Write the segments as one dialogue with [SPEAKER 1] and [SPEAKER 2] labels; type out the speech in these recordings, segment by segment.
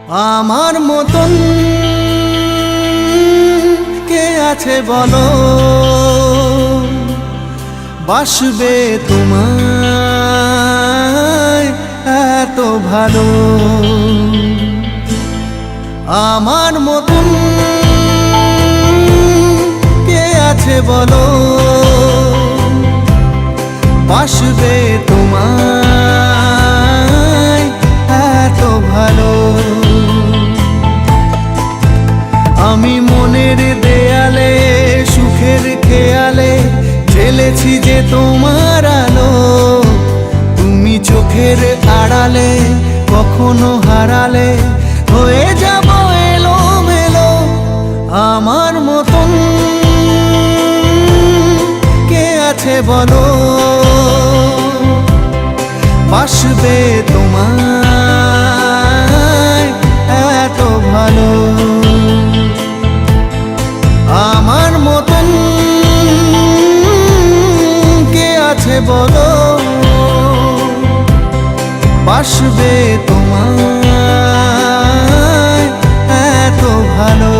[SPEAKER 1] আমার মতন কে আছে বলো, বাসবে তোমায় এত ভালো। আমার মতন কে আছে বলো, বাসবে তোমায় এত ভালো। আমি মনের দেয়ালে সুখের খেয়ালে ঢেলেছি যে তোমার আলো, তুমি চোখের আড়ালে কখনো হারালে হয়ে যাব এলোমেলো। আমার মতন কে আছে বলো, বাসবে তোমায় এত ভালো। আমার মতন কে আছে বলো, বাসবে তোমায় এত ভালো।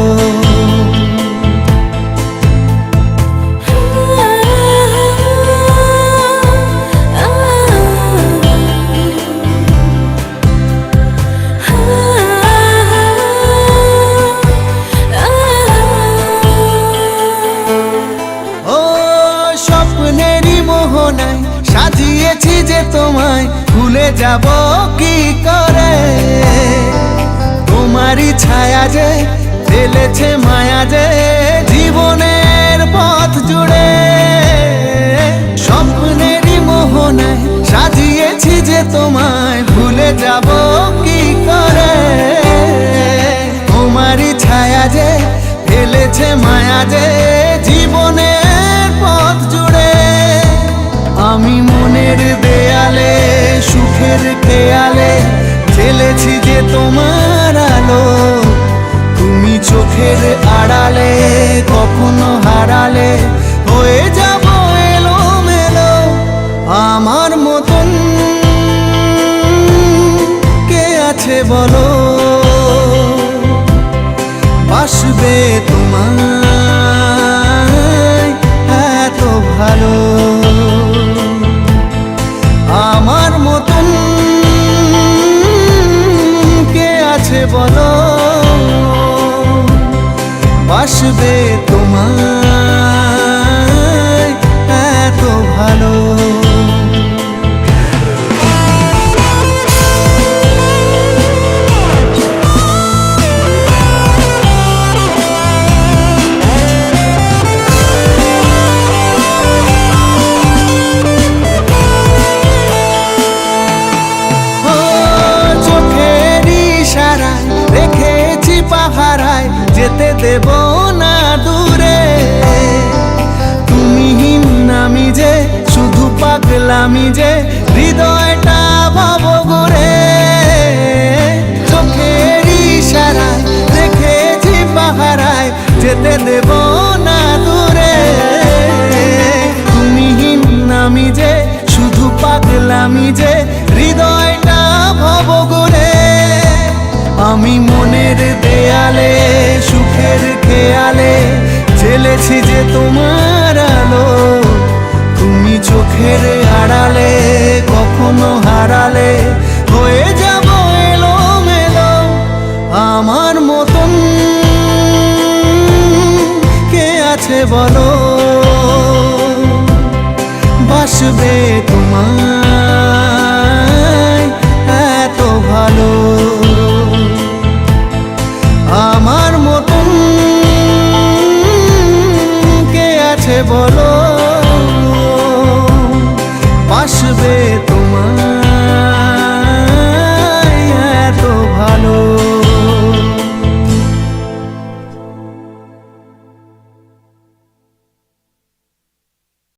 [SPEAKER 1] সাজিয়েছি যে তোমায় ভুলে যাব কি করে, তোমারই ছায়া যে ফেলেছে মায়া যে জীবনের পথ জুড়ে। স্বপ্নেরই মোহনায় সাজিয়েছি যে তোমায় ভুলে যাব কি করে, তোমারই ছায়া যে ফেলেছে মায়া যে জীবনের পথ জুড়ে। আমি মনের দেয়ালে সুখের খেয়ালে ঢেলেছি যে তোমার আলো, তুমি চোখের আড়ালে কখনো হারালে হয়ে যাব এলোমেলো। আমার মতন কে আছে বলো, বাসবে তোমায় এত ভালো। আমার মতন কে আছে বলো, বাসবে তোমায় এত ভালো। পাহারায় যেতে দেব না দূরে, তুমি নামি যে শুধু পাগলামি যে হৃদয়টা ভাব ঘুরে। চোখের ইশারায় দেখেছি পাহারায় যেতে দেব না দূরে, তুমি নামি যে শুধু পাগলামি যে হৃদয়টা ভাব ঘুরে। আমি মনের দেয়ালে সুখের খেয়ালে ঢেলেছি যে তোমার আলো, তুমি চোখের আড়ালে কখনো হারালে হয়ে যাব এলোমেলো। আমার মতন কে আছে বলো, বাসবে